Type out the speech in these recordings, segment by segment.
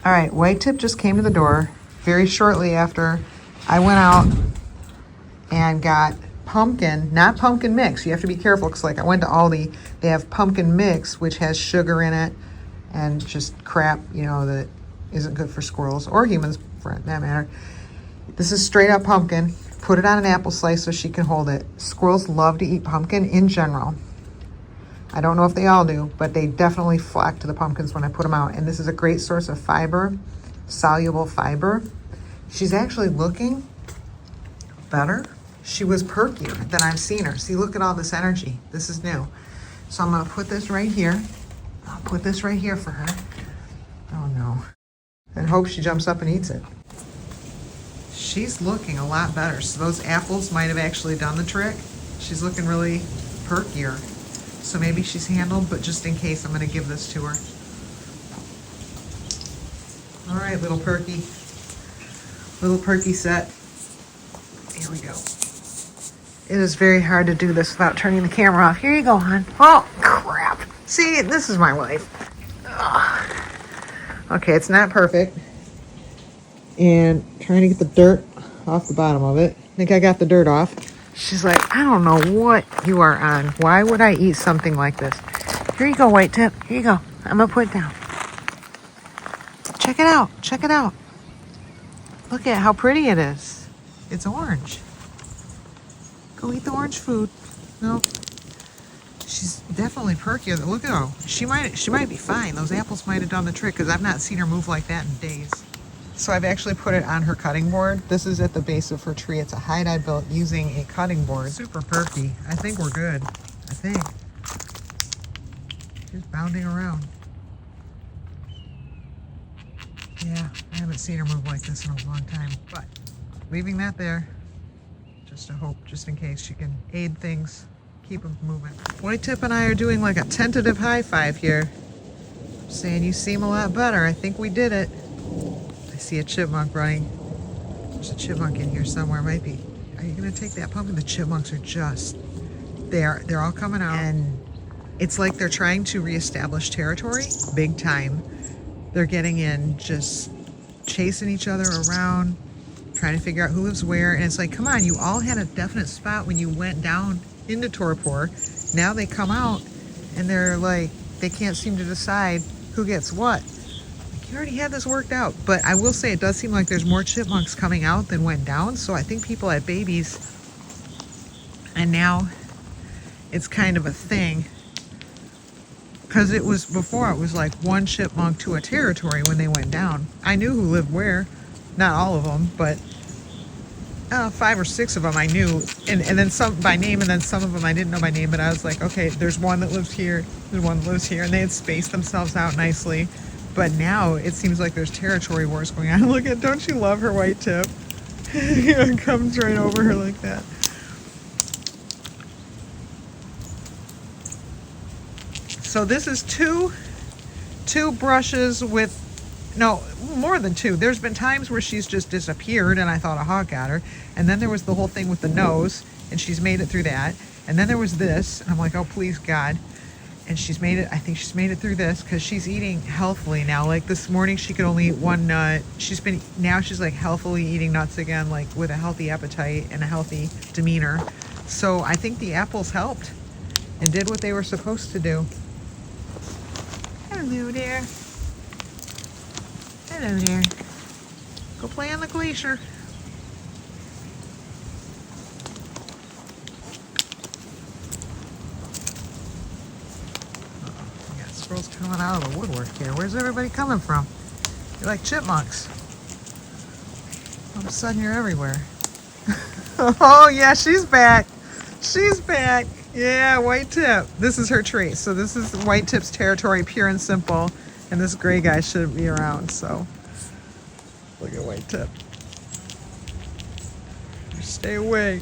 All right, White Tip just came to the door very shortly after I went out and got pumpkin, not pumpkin mix. You have to be careful because like I went to Aldi, they have pumpkin mix, which has sugar in it and just crap, you know, that isn't good for squirrels or humans for that matter. This is straight up pumpkin. Put it on an apple slice so she can hold it. Squirrels love to eat pumpkin in general. I don't know if they all do, but they definitely flock to the pumpkins when I put them out. And this is a great source of fiber, soluble fiber. She's actually looking better. She was perkier than I've seen her. See, look at all this energy. This is new. So I'm gonna put this right here. I'll put this right here for her. Oh no. And hope she jumps up and eats it. She's looking a lot better. So those apples might have actually done the trick. She's looking really perkier. So maybe she's handled, but just in case, I'm gonna give this to her. All right, little perky set. Here we go. It is very hard to do this without turning the camera off. Here you go, hon. Oh, crap. See, this is my life. Ugh. Okay, it's not perfect. And trying to get the dirt off the bottom of it. I think I got the dirt off. She's like, I don't know what you are on. Why would I eat something like this? Here you go, White Tip. Here you go. I'm going to put it down. Check it out. Check it out. Look at how pretty it is. It's orange. Go eat the orange food. No. She's definitely perkier. Look at her. She might be fine. Those apples might have done the trick because I've not seen her move like that in days. So I've actually put it on her cutting board. This is at the base of her tree. It's a hide I built using a cutting board. Super perky. I think we're good. I think. She's bounding around. Yeah, I haven't seen her move like this in a long time. But leaving that there, just to hope, just in case she can aid things, keep them moving. White Tip and I are doing like a tentative high five here. Saying you seem a lot better. I think we did it. I see a chipmunk running. There's a chipmunk in here somewhere. Might be. Are you gonna take that pumpkin? The chipmunks are just there. They're all coming out, and it's like they're trying to reestablish territory, big time. They're getting in, just chasing each other around, trying to figure out who lives where. And it's like, come on, you all had a definite spot when you went down into torpor. Now they come out, and they're like, they can't seem to decide who gets what. You already had this worked out. But I will say it does seem like there's more chipmunks coming out than went down. So I think people had babies. And now it's kind of a thing. Because it was before, it was like one chipmunk to a territory when they went down. I knew who lived where. Not all of them, but 5 or 6 of them I knew. And then some by name, and then some of them I didn't know by name. But I was like, okay, there's one that lives here. There's one that lives here. And they had spaced themselves out nicely. But now it seems like there's territory wars going on. Look at, don't you love her, White Tip? It comes right over her like that. So this is two brushes with, no, more than 2. There's been times where she's just disappeared and I thought a hawk got her. And then there was the whole thing with the nose and she's made it through that. And then there was this, and I'm like, oh, please, God. And she's made it, I think she's made it through this because she's eating healthily now. Like this morning, she could only eat 1 nut. Now she's like healthily eating nuts again, like with a healthy appetite and a healthy demeanor. So I think the apples helped and did what they were supposed to do. Hello there. Hello there. Go play on the glacier. We got squirrels coming out of the woodwork here. Where's everybody coming from? You're like chipmunks. All of a sudden you're everywhere. Oh yeah, she's back. She's back. Yeah, White Tip. This is her tree. So this is White Tip's territory, pure and simple. And this gray guy shouldn't be around, so. Look at White Tip. Stay away.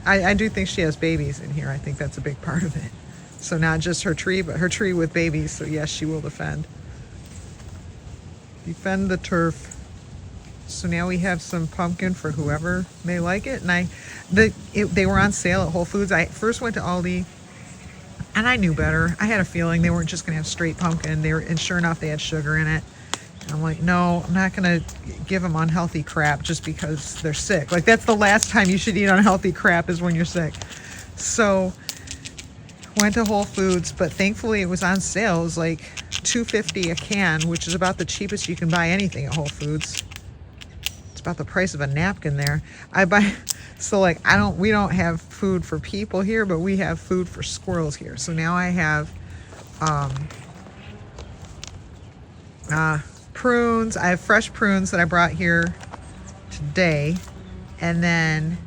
I do think she has babies in here. I think that's a big part of it. So not just her tree, but her tree with babies. So yes, she will defend. Defend the turf. So now we have some pumpkin for whoever may like it. And they were on sale at Whole Foods. I first went to Aldi And I knew better. I had a feeling they weren't just going to have straight pumpkin. And sure enough, they had sugar in it. And I'm like, no, I'm not going to give them unhealthy crap just because they're sick. Like, that's the last time you should eat unhealthy crap is when you're sick. So went to Whole Foods, but thankfully it was on sale. It was like $2.50 a can, which is about the cheapest you can buy anything at Whole Foods. It's about the price of a napkin there. So like we don't have food for people here, but we have food for squirrels here. So now I have prunes. I have fresh prunes that I brought here today. And then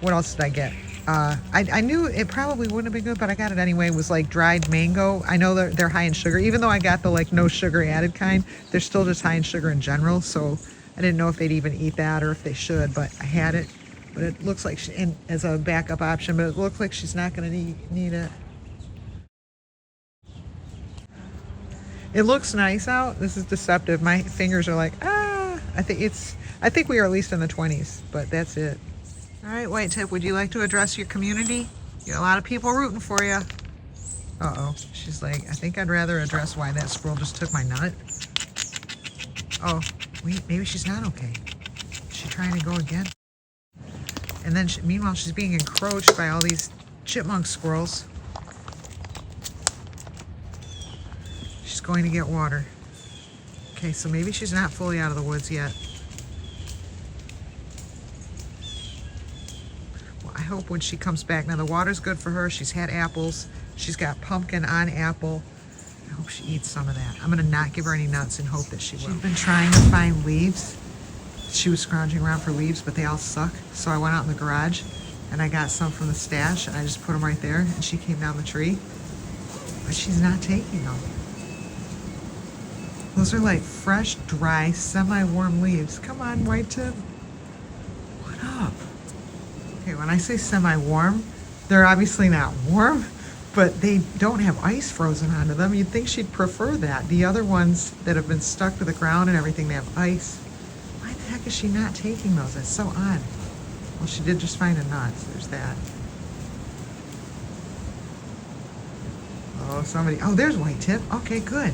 what else did I get? I knew it probably wouldn't have been good, but I got it anyway. It was like dried mango. I know they're high in sugar. Even though I got the like no sugar added kind, they're still just high in sugar in general. So I didn't know if they'd even eat that or if they should, but I had it. But it looks like as a backup option, but it looks like she's not going to need it. It looks nice out. This is deceptive. My fingers are like, I think we are at least in the 20s, but that's it. All right, White Tip, would you like to address your community? You got a lot of people rooting for you. Uh-oh. She's like, I think I'd rather address why that squirrel just took my nut. Oh, wait, maybe she's not okay. Is she trying to go again? And then, meanwhile, she's being encroached by all these chipmunk squirrels. She's going to get water. Okay, so maybe she's not fully out of the woods yet. Well, I hope when she comes back, now the water's good for her. She's had apples. She's got pumpkin on apple. I hope she eats some of that. I'm going to not give her any nuts and hope that she will. She's been trying to find leaves. She was scrounging around for leaves, but they all suck. So I went out in the garage and I got some from the stash and I just put them right there and she came down the tree. But she's not taking them. Those are like fresh, dry, semi-warm leaves. Come on, White Tip. What up? Okay, when I say semi-warm, they're obviously not warm, but they don't have ice frozen onto them. You'd think she'd prefer that. The other ones that have been stuck to the ground and everything, they have ice. Why the heck is she not taking those? That's so odd. Well, she did just find a nut, so there's that. Oh, there's White Tip. Okay, good.